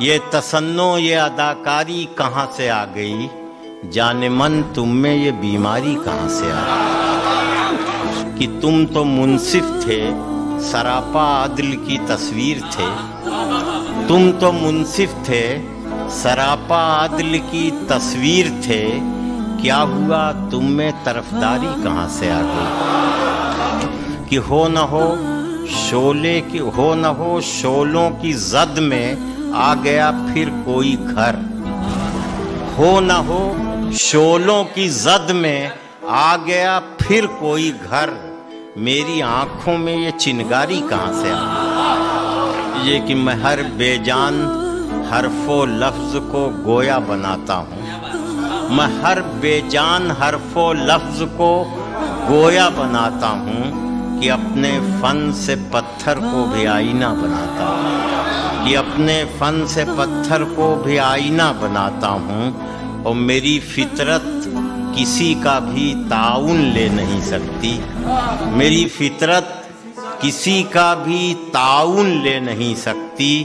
یہ تصنع یہ اداکاری کہاں سے آ گئی؟ جانے من تم میں یہ بیماری کہاں سے آ گئی؟ کہ تم تو منصف تھے، سراپا عدل کی تصویر تھے. تم تو منصف تھے، سراپا عدل کی تصویر تھے. کیا ہوا تم میں طرفداری کہاں سے آ گئی؟ کہ ہو نہ ہو شعلوں کی زد میں آ گیا پھر کوئی گھر. ہو نہ ہو شعلوں کی زد میں آ گیا پھر کوئی گھر. میری آنکھوں میں یہ چنگاری کہاں سے آ گئی؟ یہ کہ میں ہر بے جان حرف و لفظ کو گویا بناتا ہوں. میں ہر بے جان حرف و لفظ کو گویا بناتا ہوں. کہ اپنے فن سے پتھر کو بھی آئینہ بناتا ہوں. کہ اپنے فن سے پتھر کو بھی آئینہ بناتا ہوں. اور میری فطرت کسی کا بھی تعاون لے نہیں سکتی. میری فطرت کسی کا بھی تعاون لے نہیں سکتی.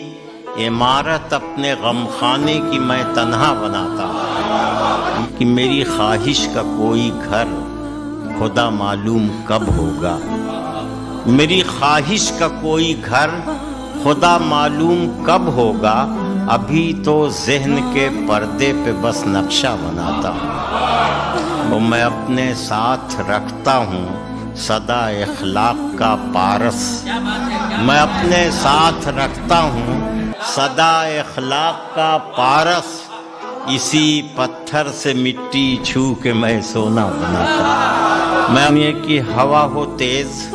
عمارت اپنے غم خانے کی میں تنہا بناتا ہوں. کہ میری خواہش کا کوئی گھر خدا معلوم کب ہوگا. میری خواہش کا کوئی گھر خدا معلوم کب ہوگا. ابھی تو ذہن کے پردے پہ بس نقشہ بناتا ہوں. اور میں اپنے ساتھ رکھتا ہوں سدا اخلاق کا پارس. میں اپنے ساتھ رکھتا ہوں سدا اخلاق کا پارس. اسی پتھر سے مٹی چھو کے میں سونا بناتا ہوں. میں یہ کہ ہوا ہو تیز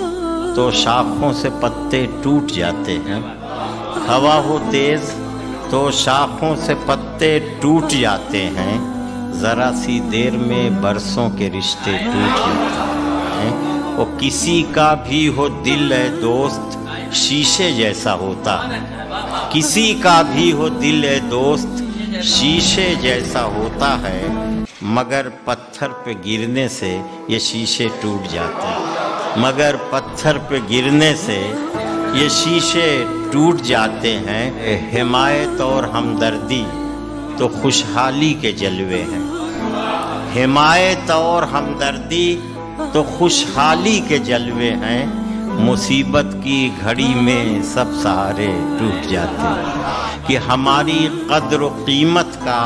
تو شاخوں سے پتے ٹوٹ جاتے ہیں. ہوا ہو تیز تو شاخوں سے پتے ٹوٹ جاتے ہیں. ذرا سی دیر میں برسوں کے رشتے ٹوٹ جاتے ہیں. اور کسی کا بھی ہو دل اے دوست شیشے جیسا ہوتا ہے. کسی کا بھی ہو دل اے دوست شیشے جیسا ہوتا ہے. مگر پتھر پہ گرنے سے یہ شیشے ٹوٹ جاتے ہیں. مگر پتھر پہ گرنے سے یہ شیشے ٹوٹ جاتے ہیں. حمایت اور ہمدردی تو خوشحالی کے جلوے ہیں. حمایت اور ہمدردی تو خوشحالی کے جلوے ہیں. مصیبت کی گھڑی میں سب سہارے ٹوٹ جاتے ہیں. کہ ہماری قدر و قیمت کا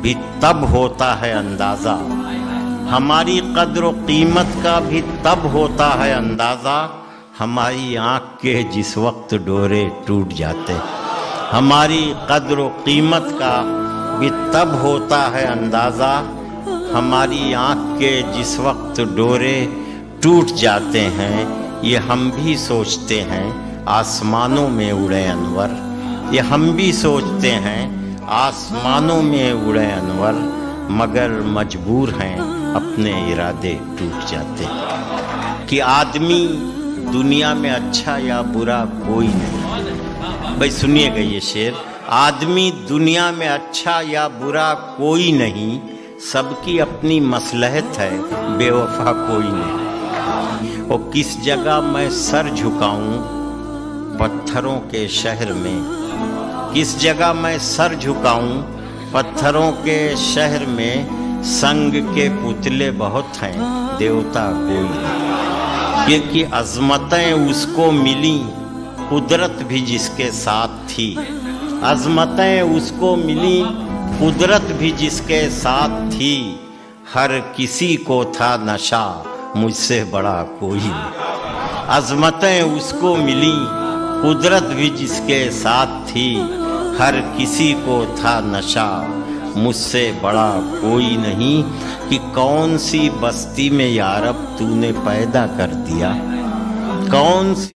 بھی تب ہوتا ہے اندازہ. ہماری قدر و قیمت کا بھی تب ہوتا ہے اندازہ. ہماری آنکھ کے جس وقت ڈورے ٹوٹ جاتے. ہماری قدر و قیمت کا بھی تب ہوتا ہے اندازہ. ہماری آنکھ کے جس وقت ڈورے ٹوٹ جاتے ہیں. یہ ہم بھی سوچتے ہیں آسمانوں میں اڑے انور. یہ ہم بھی سوچتے ہیں آسمانوں میں اڑے انور. مگر مجبور ہیں اپنے ارادے ٹوٹ جاتے. کہ آدمی دنیا میں اچھا یا برا کوئی نہیں. بھائی سنیے گا یہ شعر. آدمی دنیا میں اچھا یا برا کوئی نہیں. سب کی اپنی مصلحت ہے، بے وفا کوئی نہیں. اور کس جگہ میں سر جھکاؤں پتھروں کے شہر میں. کس جگہ میں سر جھکاؤں پتھروں کے شہر میں. سنگ کے پتلے بہت ہیں دیوتا کوئی نہیں. یہ کہ عظمتیں اس کو ملیں قدرت بھی جس کے ساتھ تھی. عظمتیں اس کو ملیں قدرت بھی جس کے ساتھ تھی. ہر کسی کو تھا نشہ مجھ سے بڑا کوئی نہیں. عظمتیں اس کو ملیں قدرت بھی جس کے ساتھ تھی. ہر کسی کو تھا نشہ مجھ سے بڑا کوئی نہیں. کہ کون سی بستی میں یارب تو نے پیدا کر دیا. کون سی